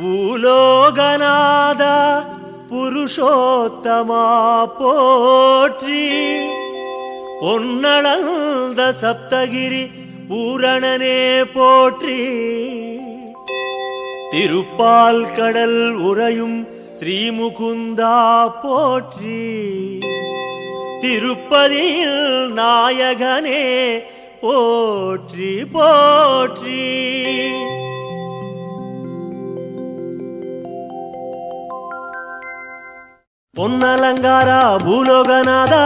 பூலோகநாத புருஷோத்தமா போற்றி, பொன்னளந்த சப்தகிரி பூரணனே போற்றி, திருப்பால் கடல் உறையும் ஸ்ரீமுகுந்தா போற்றி, திருப்பதியில் நாயகனே போற்றி போற்றி. பொன்னலங்காரா பூலோகநாதா,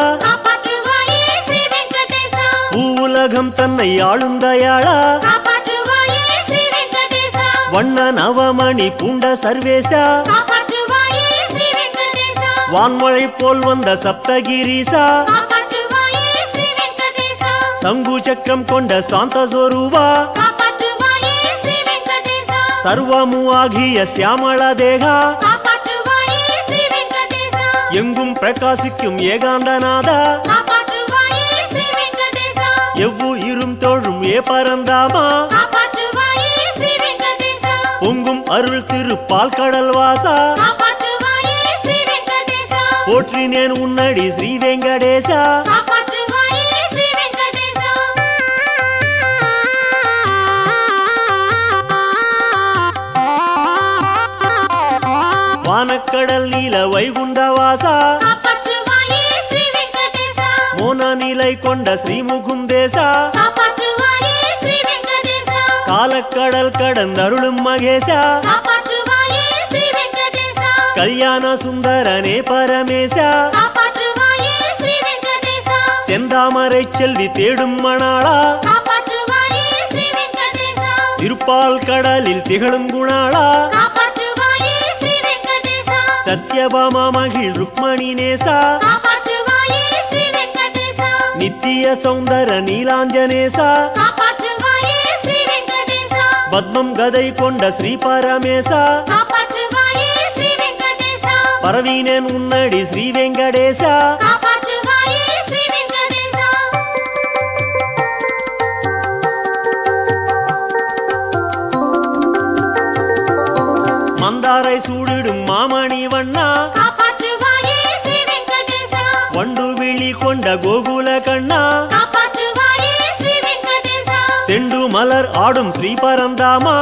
பூவுலகம் தன்னை ஆளுந்தயாளா, வண்ண நவமணி பூண்ட சர்வேசா, வான்மழை போல் வந்த சப்தகிரீசா, சங்கு சக்கரம் கொண்ட சாந்த சொரூபா, சர்வமு ஆகிய சியாமள தேகா, எங்கும் பிரகாசிக்கும் ஏகாந்தநாதா, எவ்வுயிரும் தோழும் ஏ பரந்தாமா, பொங்கும் அருள் திருப்பால் கடல் வாசா, போற்றினேன் உன்னடி ஸ்ரீ வெங்கடேசா. வானக்கடல் நீல வைகுண்டவாசா, மோன நிலை கொண்ட ஸ்ரீமுகுந்தேசா, காலக்கடல் கடந்தருளும் மகேசா, கல்யாண சுந்தரனே பரமேசா, செந்தாமரை செல்வி தேடும் மணாளா, திருப்பால் கடலில் திகழும் குணாளா, சத்யபாமா மகிழ் ருக்மணி நேசா, நித்திய சௌந்தர நீலாஞ்சனேசா, பத்மம் கதை கொண்ட ஸ்ரீ பரமேசா, பரவீனேன் உன்னடி ஸ்ரீ வெங்கடேசா. மந்தாரை சூடிடும் மாமணி வண்ணா, வண்டு விழி கொண்ட கோகுல கண்ணா, செண்டு மலர் ஆடும் ஸ்ரீ பரந்தாமா,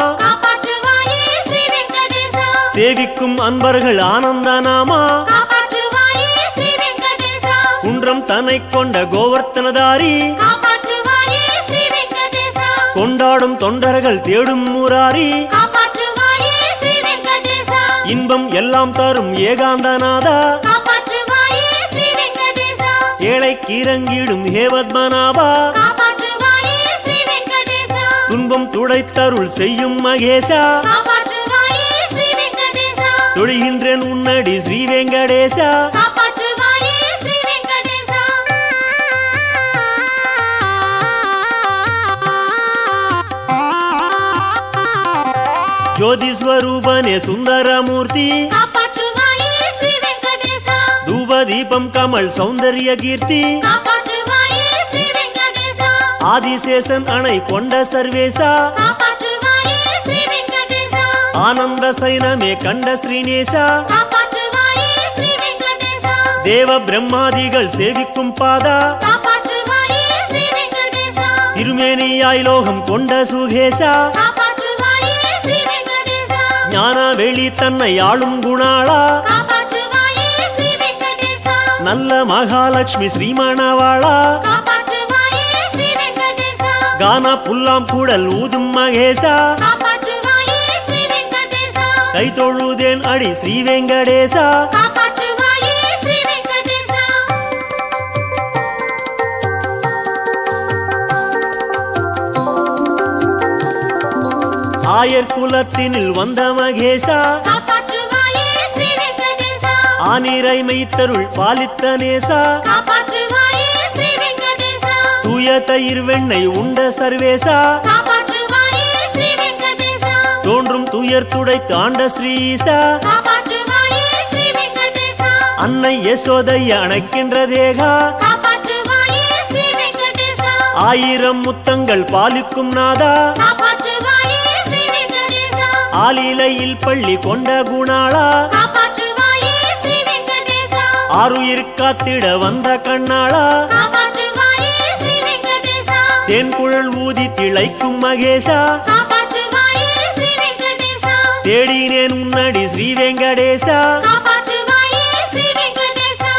சேவிக்கும் அன்பர்கள் ஆனந்தநாமா, குன்றம் தன்னை கொண்ட கோவர்த்தனதாரி, கொண்டாடும் தொண்டர்கள் தேடும் முராரி, இன்பம் எல்லாம் தரும் ஏகாந்தநாதா, ஏழைக்கு இறங்கிடும் ஹே பத்மநாபா, துன்பம் துடைத்தருள் செய்யும் மகேசா, தொழுகின்றேன் உன்னடி ஸ்ரீ வெங்கடேசா. ஜோதிஸ்வரூபனே சுந்தரமூர்த்தி, தூபதீபம் கமல் சௌந்தர்ய கீர்த்தி, ஆதிசேஷன் அணை கொண்ட சர்வேசா, ஆனந்த சைனமே கண்ட ஸ்ரீநேசா, தேவ பிரம்மாதிகள் சேவிக்கும் பாதா, திருமேனியாய் லோகம் கொண்ட சுகேசா, ஞான வெளி தன்னை ஆளும் குணாளா, நல்ல மகாலட்சுமி ஸ்ரீமணவாளா, கானா புல்லாம் கூடல் ஊதும் மகேசா, கை தொழுதேன் அடி ஸ்ரீ வெங்கடேசா. ஆயர் குலத்தினில் வந்த மகேசா, ஆனிரை மெய்த்தருள் பாலித்த நேசா, தூய தயிர் வெண்ணெய் உண்ட சர்வேசா, தோன்றும் துயர் துடைத்து ஆண்ட ஸ்ரீசா, அன்னை யசோதைய அணைக்கின்ற தேகா, ஆயிரம் முத்தங்கள் பாலிக்கும் நாதா, ஆலிலையில் பள்ளி கொண்ட குணாளா காப்பாற்றுவாயே ஸ்ரீ வெங்கடேசா ஆருயிர் காத்திட வந்த கண்ணாளா காப்பாற்றுவாயே ஸ்ரீ வெங்கடேசா தேன்குழல் ஊதி திளைக்கும் மகேசா காப்பாற்றுவாயே ஸ்ரீ வெங்கடேசா தேடினேன் உன்னடி ஸ்ரீ வெங்கடேசா காப்பாற்றுவாயே ஸ்ரீ வெங்கடேசா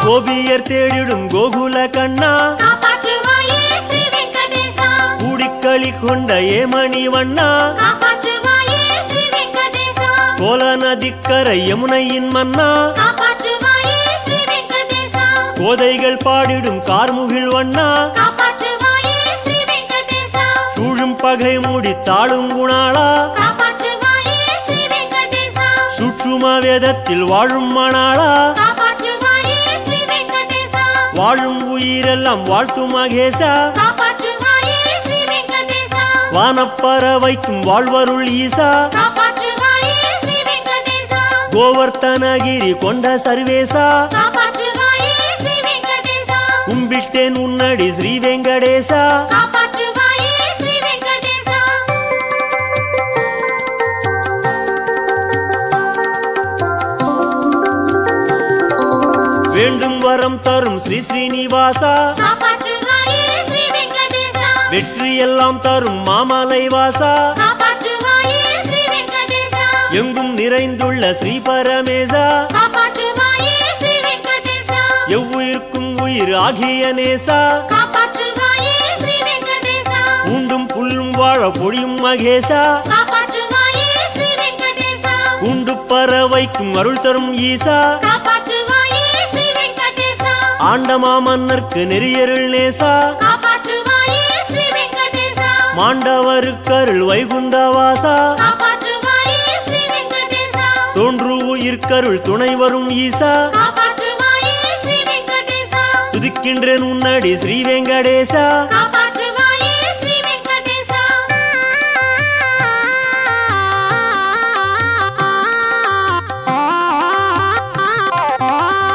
கோபியர் தேடிடும் கோகுல கண்ணா காப்பாற்றுவாயே ஸ்ரீ வெங்கடேசா கூடிக்களி கொண்ட ஏமணி வண்ணா காப்பாற்றுவாயே ஸ்ரீ வெங்கடேசா கோல நதிக்கரை யமுனையின் மன்னா காப்பாற்றுவாயே ஸ்ரீ வெங்கடேசா கோதைகள் பாடிடும் கார்முகில் வண்ணா காப்பாற்றுவாயே ஸ்ரீ வெங்கடேசா சூழும் பகை மூடி தாழும் குணாளா காப்பாற்றுவாயே ஸ்ரீ வெங்கடேசா சுற்றுமா வேதத்தில் வாழும் மணாளா காப்பாற்றுவாயே ஸ்ரீ வெங்கடேசா வாழும் உயிரெல்லாம் வாழ்த்தும் மகேசா காப்பாற்றுவாயே ஸ்ரீ வெங்கடேசா வானப்பறவைக்கும் வாழ்வருள் ஈசா காப்பாற்றுவாயே ஸ்ரீ வெங்கடேசா கோவர்த்தனகிரி கொண்ட சர்வேசா காப்பாற்றுவாயே ஸ்ரீ வெங்கடேசா கும்பிட்டேன் உன்னடி ஸ்ரீ வெங்கடேசா காப்பாற்றுவாயே ஸ்ரீ வெங்கடேசா வேண்டும் வரம் தரும் ஸ்ரீ ஸ்ரீனிவாசா காப்பாற்றுவாயே ஸ்ரீ வெங்கடேசா வெற்றியெல்லாம் தரும் மாமலை வாசா காப்பாற்றுவாயே ஸ்ரீ வெங்கடேசா எங்கும் நிறைந்துள்ள ஸ்ரீ பரமேசா காப்பாற்றுவாயே ஸ்ரீ வெங்கடேசா எவ்வுயிர்க்கும் உயிர் ஆகிய நேசா காப்பாற்றுவாயே ஸ்ரீ வெங்கடேசா உண்டும் புல்லும் வாழ பொழியும் மகேசா காப்பாற்றுவாயே ஸ்ரீ வெங்கடேசா உண்டு பறவைக்கும் அருள் தரும் ஈசா காப்பாற்றுவாயே ஸ்ரீ வெங்கடேசா ஆண்டமா மன்னர்க்கு நெறியருள் நேசா காப்பாற்றுவாயே ஸ்ரீ வெங்கடேசா மாண்டவருக்கருள் வைகுண்டவாசா காப்பாற்றுவாயே ஸ்ரீ வெங்கடேசா தோன்று உயிர்க்கருள் துணை வரும் ஈசா காப்பாற்றுவாயே ஸ்ரீ வெங்கடேசா துதிக்கின்றேன் உன்னடி ஸ்ரீ வெங்கடேசா காப்பாற்றுவாயே ஸ்ரீ வெங்கடேசா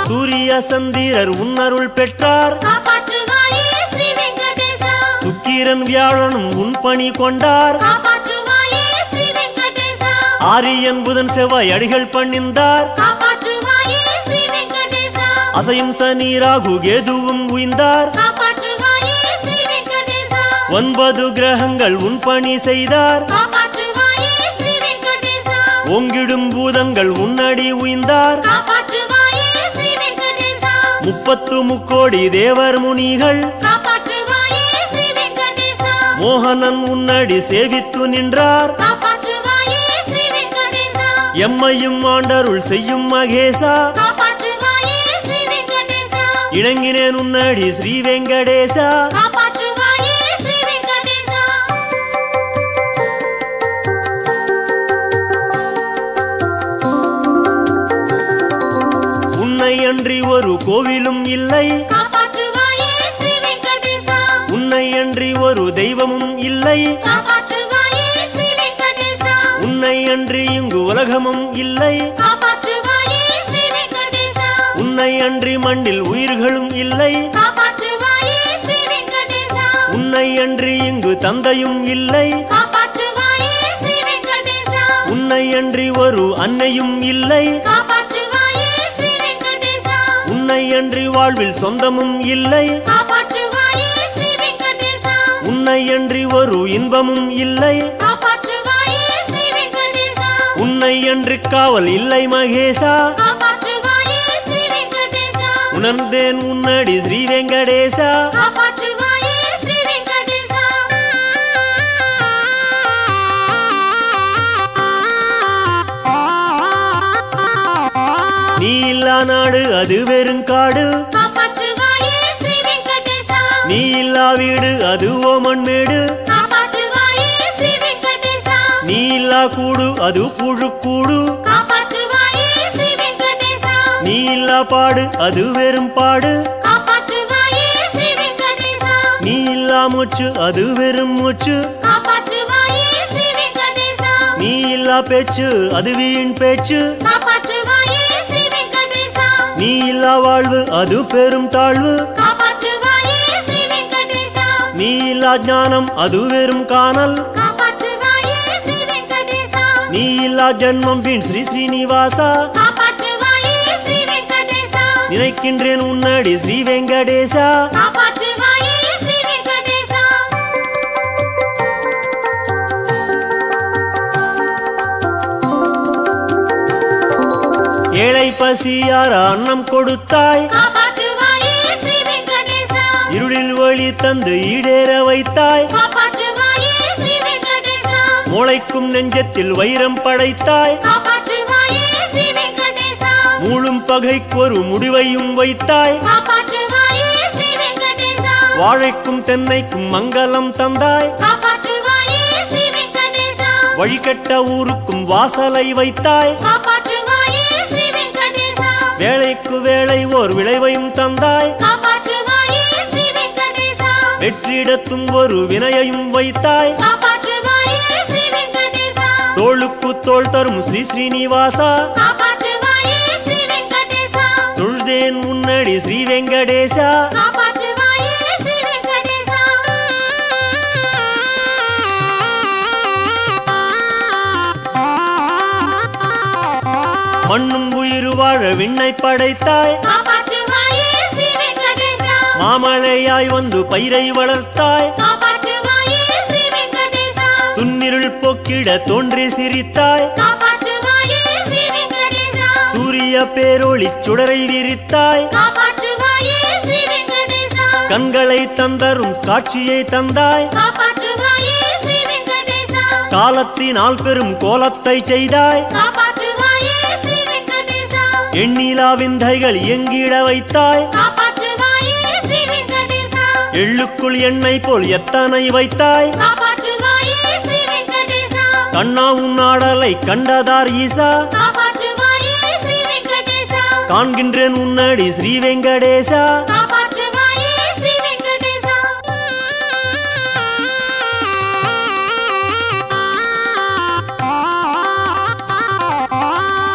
சூரிய சந்திரர் உன்னருள் பெற்றார் காப்பாற்றுவாயே ஸ்ரீ வெங்கடேசா சுக்கிரன் வியாழனும் உன் பணி கொண்டார் காப்பாற்றுவாயே ஸ்ரீ வெங்கடேசா ஆரியன் புதன் செவ்வாய் அடிகள் பணிந்தார் காப்பாற்றுவாயே ஸ்ரீ வெங்கடேசா அசையும் சனி ராகு கேதுவும் உய்ந்தார் காப்பாற்றுவாயே ஸ்ரீ வெங்கடேசா 9 கிரகங்கள் உன் பணி செய்தார் காப்பாற்றுவாயே ஸ்ரீ வெங்கடேசா ஓங்கிடும் பூதங்கள் உன்னடி உய்ந்தார் காப்பாற்றுவாயே ஸ்ரீ வெங்கடேசா 30 முக்கோடி தேவர் முனிகள் காப்பாற்றுவாயே ஸ்ரீ வெங்கடேசா மோகனன் உன்னடி சேவித்து நின்றார் காப்பாற்றுவாயே ஸ்ரீ வெங்கடேசா எம்மையும் ஆண்டருள் செய்யும் மகேசா காப்பாற்றுவாயே ஸ்ரீ வெங்கடேசா இணங்கினேன் உன்னடி ஸ்ரீ வெங்கடேசா காப்பாற்றுவாயே ஸ்ரீ வெங்கடேசா உன்னை அன்றி ஒரு கோவிலும் இல்லை காப்பாற்றுவாயே ஸ்ரீ வெங்கடேசா உன்னை அன்றி ஒரு தெய்வமும் இல்லை காப்பாற்றுவாயே ஸ்ரீ வெங்கடேசா உன்னை அன்றி இங்கு உலகமும் இல்லை காப்பாற்றுவாயே ஸ்ரீ வெங்கடேசா உன்னை அன்றி மண்ணில் உயிர்களும் இல்லை காப்பாற்றுவாயே ஸ்ரீ வெங்கடேசா உன்னை அன்றி இங்கு தந்தையும் இல்லை காப்பாற்றுவாயே ஸ்ரீ வெங்கடேசா உன்னை அன்றி ஒரு அன்னையும் இல்லை காப்பாற்றுவாயே ஸ்ரீ வெங்கடேசா உன்னை அன்றி வாழ்வில் சொந்தமும் இல்லை காப்பாற்றுவாயே ஸ்ரீ வெங்கடேசா உன்னை அன்றி ஒரு இன்பமும் இல்லை காப்பாற்றுவாயே ஸ்ரீ வெங்கடேசா உன்னை அன்றி காவல் இல்லை மகேசா காப்பாற்றுவாயே ஸ்ரீ வெங்கடேசா உணர்ந்தேன் உன்னடி ஸ்ரீ வெங்கடேசா காப்பாற்றுவாயே ஸ்ரீ வெங்கடேசா நீ இல்லா நாடு அது வெறுங்காடு காப்பாற்றுவாயே ஸ்ரீ வெங்கடேசா நீ இல்லா வீடு அது ஓமன்மேடு காப்பாற்றுவாயே ஸ்ரீ வெங்கடேசா நீ இல்லா கூடு அது புழுக்கூடு காப்பாற்றுவாயே ஸ்ரீ வெங்கடேசா நீ இல்லா பாடு அது வெறும் பாடு காப்பாற்றுவாயே ஸ்ரீ வெங்கடேசா நீ இல்லா மூச்சு அது வெறும் மூச்சு காப்பாற்றுவாயே ஸ்ரீ வெங்கடேசா நீ இல்லா பேச்சு அது வீண் பேச்சு காப்பாற்றுவாயே ஸ்ரீ வெங்கடேசா நீ இல்லா வாழ்வு அது பெரும் தாழ்வு காப்பாற்றுவாயே நீ இல்லா ஞானம் அது வெறும் காணல் காப்பாற்றுவாயே ஸ்ரீ வெங்கடேசா நீ இல்லா ஜன்மம் வீண் ஸ்ரீ ஸ்ரீனிவாசா காப்பாற்றுவாயே ஸ்ரீ வெங்கடேசா நினைக்கின்றேன் உன்னடி ஸ்ரீ வெங்கடேசா காப்பாற்றுவாயே ஸ்ரீ வெங்கடேசா ஏழை பசியார அன்னம் கொடுத்தாய் காப்பாற்றுவாயே ஸ்ரீ வெங்கடேசா இருளில் ஒளி தந்து ஈடேற வைத்தாய் காப்பாற்றுவாயே ஸ்ரீ வெங்கடேசா மூளைக்கும் நெஞ்சத்தில் வைரம் படைத்தாய் காப்பாற்றுவாயே ஸ்ரீ வெங்கடேசா மூளும் பகைக்கு ஒரு முடிவையும் வைத்தாய் காப்பாற்றுவாயே ஸ்ரீ வெங்கடேசா வாழைக்கும் தென்னைக்கும் மங்களம் தந்தாய் காப்பாற்றுவாயே ஸ்ரீ வெங்கடேசா வழிகட்ட ஊருக்கும் வாசலை வைத்தாய் காப்பாற்றுவாயே ஸ்ரீ வெங்கடேசா வேளைக்கு வேளை ஓர் விளைவையும் தந்தாய் காப்பாற்றுவாயே ஸ்ரீ வெங்கடேசா வெற்றிடத்தும் ஒரு வினையையும் வைத்தாய் காப்பாற்றுவாயே ஸ்ரீ வெங்கடேசா தோளுக்கு தோள் தரும் ஸ்ரீ ஸ்ரீனிவாசா காப்பாற்றுவாயே ஸ்ரீ வெங்கடேசா தொழுதேன் உன்னடி ஸ்ரீ வெங்கடேசா காப்பாற்றுவாயே ஸ்ரீ வெங்கடேசா மண்ணும் உயிர் வாழ விண்ணை படைத்தாய் காப்பாற்றுவாயே ஸ்ரீ வெங்கடேசா மாமழையாய் வந்து பயிரை வளர்த்தாய் காப்பாற்றுவாயே ஸ்ரீ வெங்கடேசா துன்னிருள் போக்கிட தோன்றி சிரித்தாய் காப்பாற்றுவாயே ஸ்ரீ வெங்கடேசா சூரிய பேரொளி சுடரை விரித்தாய் காப்பாற்றுவாயே ஸ்ரீ வெங்கடேசா கண்களை தந்தரும் காட்சியை தந்தாய் காப்பாற்றுவாயே ஸ்ரீ வெங்கடேசா காலத்தினால் பெரும் கோலத்தை செய்தாய் காப்பாற்றுவாயே ஸ்ரீ வெங்கடேசா எண்ணிலா விந்தைகள் எங்கிட வைத்தாய் காப்பாற்றுவாயே ஸ்ரீ வெங்கடேசா எள்ளுக்குள் எண்ணெய் போல் எத்தனை வைத்தாய் காப்பாற்றுவாயே ஸ்ரீ வெங்கடேசா கண்ணா உன் ஆடலை கண்டதார் ஈசா காப்பாற்றுவாயே ஸ்ரீ வெங்கடேசா காண்கின்றேன் உன்னடி ஸ்ரீ வெங்கடேசா காப்பாற்றுவாயே ஸ்ரீ வெங்கடேசா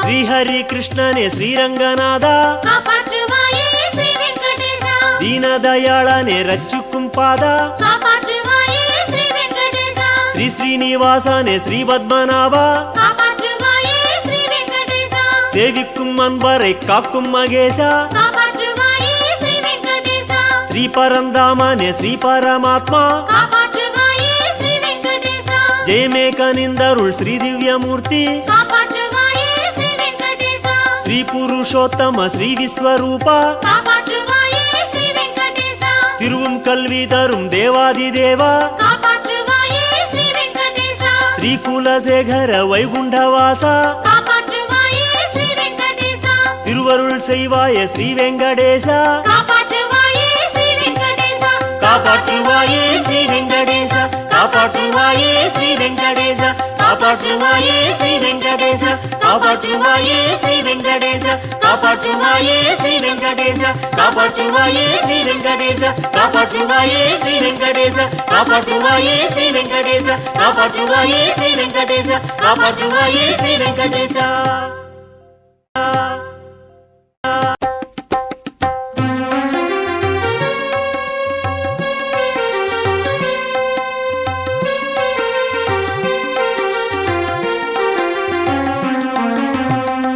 ஸ்ரீஹரி கிருஷ்ணனே ஸ்ரீரங்கநாதா காப்பாற்றுவாயே ஸ்ரீ வெங்கடேசா தீனதயாளனே ரட்சிக்கும் பாதா காப்பாற்றுவாயே ஸ்ரீ வெங்கடேசா ஸ்ரீ ஸ்ரீனிவாசனே ஸ்ரீ பத்மநாபா காப்பாற்றுவாயே ஸ்ரீ வெங்கடேசா சேவிக்கும் அன்பரை காக்கும் மகேசா காப்பாற்றுவாயே ஸ்ரீ வெங்கடேசா ஸ்ரீ பரந்தாமனே ஸ்ரீ பரமாத்மா காப்பாற்றுவாயே ஸ்ரீ வெங்கடேசா ஜெயமே கனிந்தருள் ஸ்ரீ திவ்யமூர்த்தி காப்பாற்றுவாயே ஸ்ரீ வெங்கடேசா ஸ்ரீ புருஷோத்தம ஸ்ரீ விஸ்வரூபா காப்பாற்றுவாயே ஸ்ரீ வெங்கடேசா திருவும் கல்வி தரும் தேவாதி தேவா காப்பாற்றுவாயே ஸ்ரீ வெங்கடேசா ஸ்ரீ குலசேகர வைகுண்டவாசா காப்பாற்றுவாயே ஸ்ரீ வெங்கடேசா திருவருள் செய்வாய ஸ்ரீ வெங்கடேசா காப்பாற்றுவாயே ஸ்ரீ வெங்கடேசா காப்பாற்றுவாயே ஸ்ரீ வெங்கடேசா காப்பாற்றுவாயே ஸ்ரீ வெங்கடேசா காப்பாற்றுவாயே ஸ்ரீ வெங்கடேசா காப்பாற்றுவாயே ஸ்ரீ வெங்கடேசா காப்பாற்றுவாயே ஸ்ரீ வெங்கடேசா காப்பாற்றுவாயே ஸ்ரீ வெங்கடேசா காப்பாற்றுவாயே ஸ்ரீ வெங்கடேசா காப்பாற்றுவாயே ஸ்ரீ வெங்கடேசா காப்பாற்றுவாயே ஸ்ரீ வெங்கடேசா காப்பாற்றுவாயே ஸ்ரீ வெங்கடேசா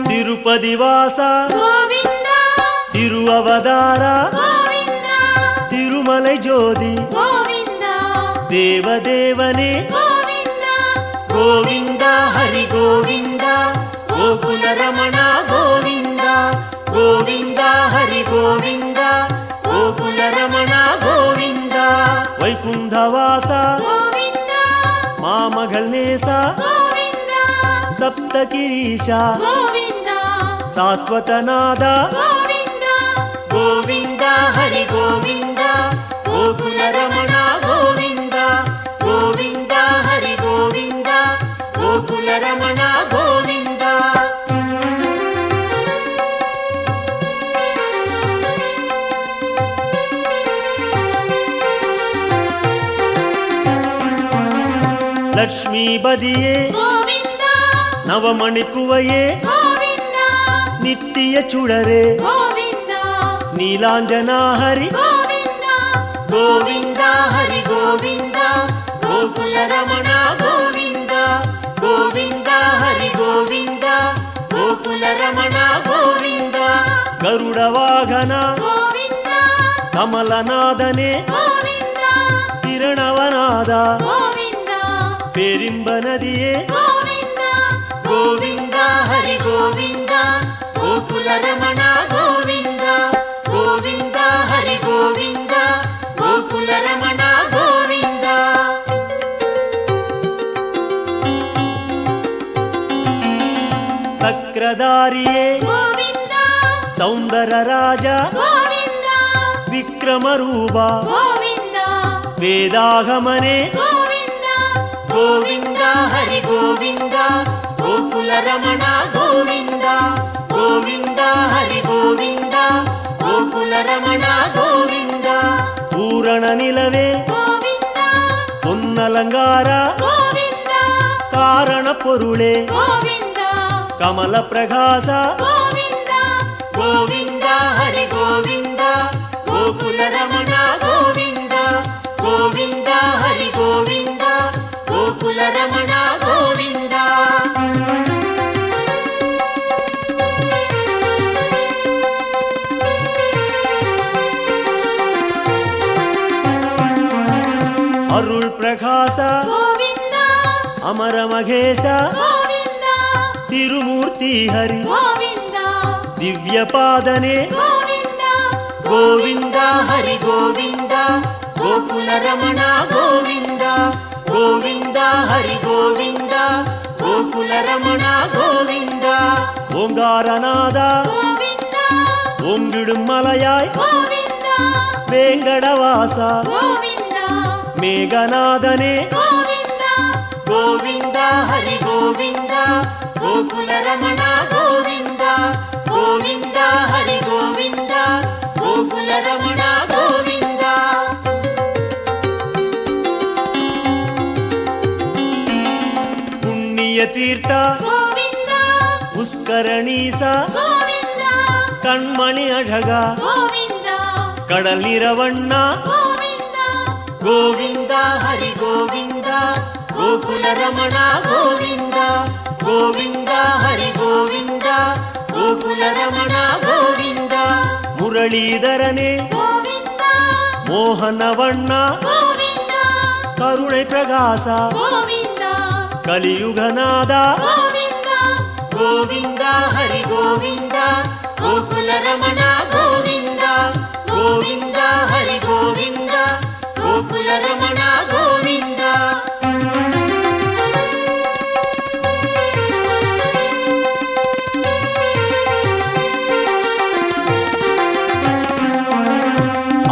திருப்பதி வாசா கோவிந்தா திரு அவதாரா கோவிந்தா திருமலை ஜோதி கோவிந்தா தேவதேவனே கோவிந்தா கோவிந்தா ஹரி கோவிந்தா கோகுல ரமண கோவிந்தா கோவிந்தா ஹரி கோவிந்தா கோகுல ரமண கோவிந்தா வைகுண்டவாசா கோவிந்தா மாமகள் நேசா கோவிந்தா சப்தகிரீஷா கோவிந்தா சாஸ்வதநாதா கோவிந்தா கோவிந்தா ஹரி கோவிந்தா கோகுல ரமண கோவிந்தா கோவிந்தா ஹரி கோவிந்தா கோகுல ரமண கோவிந்தா லக்ஷ்மிபதியே கோவிந்தா நவமணிக்குவையே கோவிந்தா நித்திய சுடரே கோவிந்தா நீலாஞ்சனா ஹரி கோவிந்தா ಗೋವಿಂದ ಹರಿ ಗೋವಿಂದ ಗೋಕುಲ ರಮಣ ಗೋವಿಂದ ಗೋವಿಂದ ಹರಿ ಗೋವಿಂದ ಗೋಕುಲ ರಮಣ ಗೋವಿಂದ ಗರುಡ ವಾಹನ ಗೋವಿಂದ ಕಮಲನಾದನೆ ಗೋವಿಂದ ಕಿರಣವನಾದ ಗೋವಿಂದ ಪೇರಿಂಬ ನದಿಯೇ ಗೋವಿಂದ ಗೋವಿಂದ ಹರಿ ಗೋವಿಂದ ಗೋಕುಲ ರಮಣ ಗೋವಿಂದ ಗೋವಿಂದ ಹರಿ ಗೋವಿಂದ ಗೋಕುಲ ರಮಣ ಗೋವಿಂದ ಸಕ್ರಧಾರಿಯೇ ಗೋವಿಂದ ಸೌಂದರ ರಾಜ ಗೋವಿಂದ ವಿಕ್ರಮರೂಪ ಗೋವಿಂದ ವೇದಾಗಮನೆ ಗೋವಿಂದ ಗೋವಿಂದ ಹರಿ ಗೋವಿಂದ ಗೋಕುಲ ರಮಣ ಗೋವಿಂದ ಗೋವಿಂದ ಹರಿ ಗೋವಿಂದ ಗೋಕುಲ ರಮಣ ಗೋವಿಂದ ಪೂರಣ ನಿಲವೇ ಗೋವಿಂದ பொன்னலங்கார ಗೋವಿಂದ ಕಾರಣ ಪೊರುಳೆ ಗೋವಿಂದ ಕಮಲ ಪ್ರಕಾಶ ಗೋವಿಂದ ಗೋವಿಂದ ಹರಿ ಗೋವಿಂದ ಗೋಕುಲ ರಮಣ ಗೋವಿಂದ ಗೋವಿಂದ ಹರಿ ಗೋವಿಂದ ಗೋಕುಲ ರಮಣ ಗೋವಿಂದ ಅರುಳ್ ಪ್ರಕಾಶ ಗೋವಿಂದ ಅಮರ ಮಹೇಶ ಗೋವಿಂದ ತಿರುಮೂರ್ತಿ ಹರಿ ಗೋವಿಂದ ದಿವ್ಯ ಪಾದನೆ ಗೋವಿಂದ ಗೋವಿಂದ ಹರಿ ಗೋವಿಂದ ಗೋಕುಲ ರಮಣ ಗೋವಿಂದ ಗೋವಿಂದ ಹರಿ ಗೋವಿಂದ ಗೋಕುಲ ರಮಣ ಗೋವಿಂದ ಓಂಗಾರನಾದ ಗೋವಿಂದ ಓಂಗಿಡುಂ ಮಲಯಾಯ್ ಗೋವಿಂದ ವೇಂಗಡವಾಸ ಗೋವಿಂದ ಮೇಘನಾದನೆ ಗೋವಿಂದ ಗೋವಿಂದ ಹರಿ ಗೋವಿಂದ ಗೋಕುಲ ರಮಣ ಗೋವಿಂದ ಗೋವಿಂದ ಹರಿ ಗೋವಿಂದ ಗೋಕುಲ ರಮಣ ಗೋವಿಂದ ಪುಣ್ಯ ತೀರ್ಥ ಗೋವಿಂದ ಪುಷ್ಕರಣೀಸ ಗೋವಿಂದ ಕಣ್ಮಣಿ ಅழಗ ಗೋವಿಂದ ಕಡಲ್ ನೀರವಣ್ಣ ಗೋವಿಂದ ಗೋವಿಂದ ಹರಿ ಗೋವಿಂದ ಗೋಕುಲ ರಮಣ ಗೋವಿಂದ ಗೋವಿಂದ ಹರಿ ಗೋವಿಂದ ಗೋಕುಲ ರಮಣ ಗೋವಿಂದ ಮುರಳೀಧರನೇ ಗೋವಿಂದ ಮೋಹನವಣ್ಣ ಗೋವಿಂದ ಕರುಣೆ ಪ್ರಕಾಶ ಗೋವಿಂದ ಕಲಿಯುಗನಾದ ಗೋವಿಂದ ಗೋವಿಂದ ಹರಿ ಗೋವಿಂದ ಗೋಕುಲ ರಮಣ ಗೋವಿಂದ ಗೋವಿಂದ ಹರಿ ಗೋವಿಂದ ಗೋಕುಲ ರಮಣ ಗೋವಿಂದ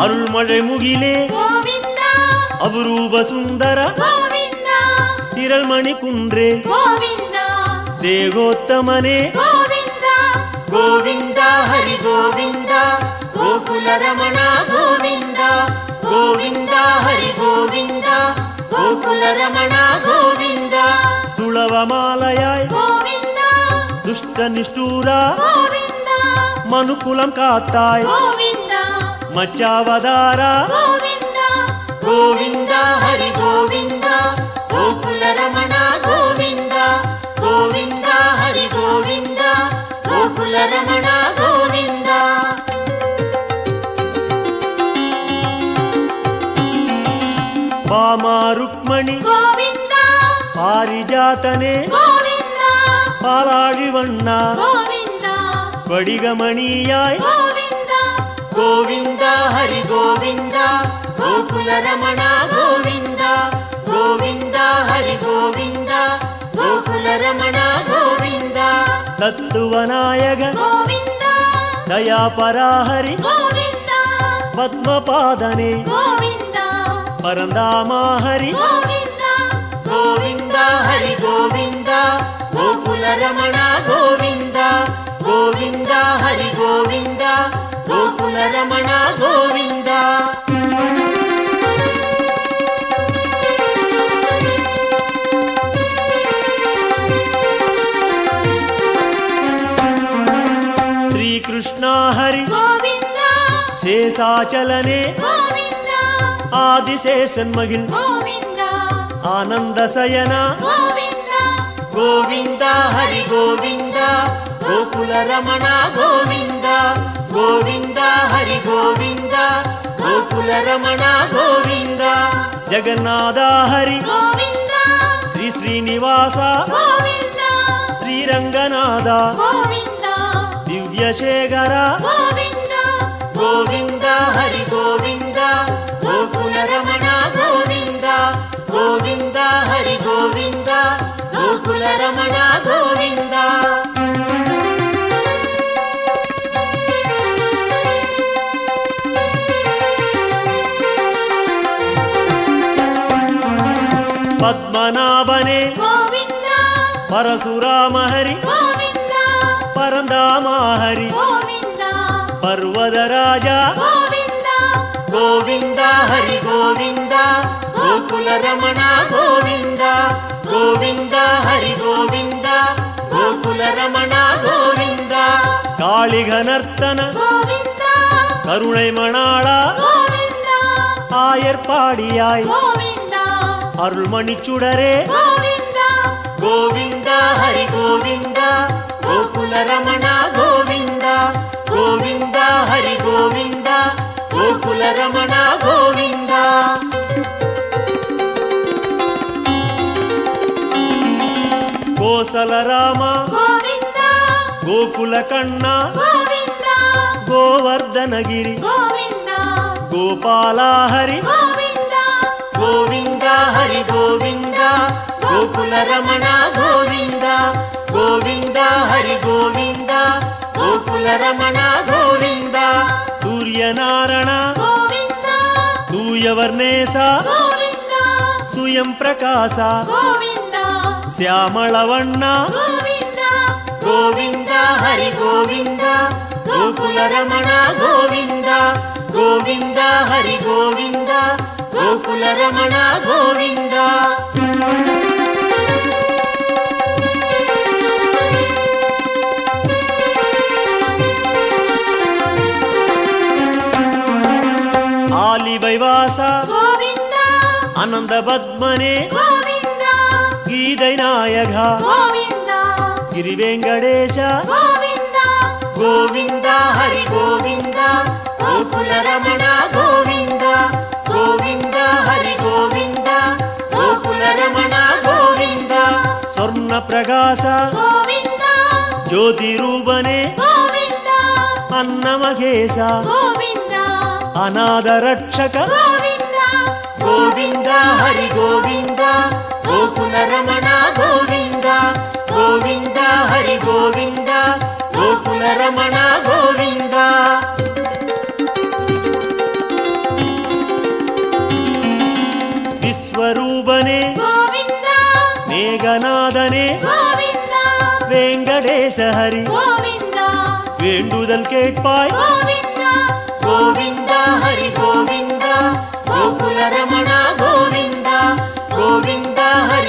ಅರುಳ್ಮಳೆ ಮುಗಿಲೆ ಗೋವಿಂದ ಅಪರೂಪ ಸುಂದರ ಗೋವಿಂದ ತಿರಳ್ಮಣಿ ಕುಂಡ್ರೆ ಗೋವಿಂದ ದೇಗೋತ್ತಮನೆ ಗೋವಿಂದ ಗೋವಿಂದ ಹರಿ ಗೋವಿಂದ ಗೋಕುಲ ರಮಣ ಗೋವಿಂದ ಗೋವಿಂದ ಹರಿ ಗೋವಿಂದ ಗೋಕುಲ ರಮಣ ಗೋವಿಂದ ತುಳವ ಮಾಲಯಾಯ್ ಗೋವಿಂದ ದುಷ್ಟ ನಿಷ್ಠೂರ ಗೋವಿಂದ ಮನುಕುಲಂ ಕಾತ್ತಾಯ್ ಗೋವಿಂದ ಮಚ್ಚಾವದಾರ ಗೋವಿಂದ ಗೋವಿಂದ ಹರಿ ಗೋವಿಂದ ಗೋಕುಲ ರಮಣ ಗೋವಿಂದ ಗೋವಿಂದ ಹರಿ ಗೋವಿಂದ ಗೋಕುಲ ರಮಣ ಗೋವಿಂದ ವಾಮ ರುಕ್ಮಣಿ ಗೋವಿಂದ ಪಾರಿಜಾತನೆ ಗೋವಿಂದ ಪಾಲಾழிವಣ್ಣ ಗೋವಿಂದ ಸ್ಫಟಿಗಮಣೀಯಾಯ್ ಗೋವಿಂದ ಗೋವಿಂದ ಹರಿ ಗೋವಿಂದ ಗೋಕುಲ ರಮಣ ಗೋವಿಂದ ಗೋವಿಂದ ಹರಿ ಗೋವಿಂದ ಗೋಕುಲ ರಮಣ ಗೋವಿಂದ ತತ್ವನಾಯಕ ಗೋವಿಂದ ದಯಾಪರಾಹರಿ ಗೋವಿಂದ ಪದ್ಮಪಾದನೆ ಗೋವಿಂದ ಪರಂದಾಮಾಹರಿ ಗೋವಿಂದ ಗೋವಿಂದ ಹರಿ ಗೋವಿಂದ ಗೋಕುಲ ರಮಣ ಗೋವಿಂದ ಗೋವಿಂದ ಹರಿ ಗೋವಿಂದ ಗೋಕುಲ ರಮಣ ಗೋವಿಂದ ಶ್ರೀಕೃಷ್ಣ ಹರಿ ಗೋವಿಂದ ಶೇಷಾಚಲನೆ ಗೋವಿಂದ ஆதிசேஷன் மகிழ் கோவிந்தா ஆனந்த சயனா கோவிந்தா கோவிந்தா ஹரி கோவிந்தா கோகுல ரமணா கோவிந்தா கோவிந்தா ஹரி கோவிந்தா கோகுல ரமணா கோவிந்தா ஜெகநாதா ஹரி கோவிந்தா ஸ்ரீ ஸ்ரீனிவாசா கோவிந்தா ஸ்ரீரங்கநாதா கோவிந்தா திவ்யசேகரா கோவிந்தா கோவிந்தா ஹரி கோவிந்தா கோகுல ரமணா கோவிந்தா கோவிந்தா ஹரி கோவிந்தா கோகுல ரமணா கோவிந்தா பத்மநாபனே கோவிந்தா பரசுராம ஹரி கோவிந்தா பரந்தாமா ஹரி கோவிந்தா பர்வதராஜா கோவிந்தா கோவிந்தா ஹரி கோவிந்தா கோகுல ரமணா கோவிந்தா கோவிந்தா ஹரி கோவிந்தா கோகுல ரமணா கோவிந்தா காளிக நர்த்தன கோவிந்தா கருணை மணாளா கோவிந்தா ஆயர்பாடியாய் கோவிந்தா அருள்மணிச்சுடரே கோவிந்தா கோவிந்தா ஹரி கோவிந்தா கோகுல ரமணா கோவிந்தா கோவிந்தா ஹரி கோவிந்தா கோகுல ரமணா கோவிந்தா கோசல ராமா கோவிந்தா கோகுல கண்ணா கோவிந்தா கோவர்தனகிரி கோவிந்தா கோபாலா ஹரி கோவிந்தா கோவிந்தா ஹரி கோவிந்தா கோகுல ரமணா கோவிந்தா கோவிந்தா ஹரி கோவிந்தா கோகுல ரமணா கோவிந்தா சூரியநாராயண கோவிந்தா தூயவர்ணேசா கோவிந்தா சுயம் பிரகாசா கோவிந்தா శ్యామళవన్నా கோவிந்தா గోవిందా హరి గోవిందా గోకుల రమణ గోవిందా గోవిందా హరి గోవిందా గోకుల రమణ గోవిందా ఆలివైవాస கோவிந்தா అనంద పద్మనే கோவிந்தா గీదై నాయక கோவிந்தா గిరి వెంకటేశ கோவிந்தா గోవిందా హరి గోవిందా గోకుల రమణ గోవిందా గోవిందా హరి గోవిందా గోకుల రమణ గోవిందా స్వర్ణ ప్రకాశ கோவிந்தா జ్యోతి రూపనే கோவிந்தா అన్నమహేశ கோவிந்தா అనాథ రక్షక கோவிந்தா గోవిందా హరి గోవిందా గోకుల రమణ గోవిందా గోవిందా హరి గోవిందా గోకుల రమణ గోవిందా విశ్వరూపనే கோவிந்தா மேகநாதனே கோவிந்தா வெங்கடேச ஹரி கோவிந்தா வேண்டுதல் கேட்பாய் கோவிந்தா கோவிந்தா ஹரி கோவிந்தா கோகுல ரமண கோவிந்தா கோவிந்தா ஹரி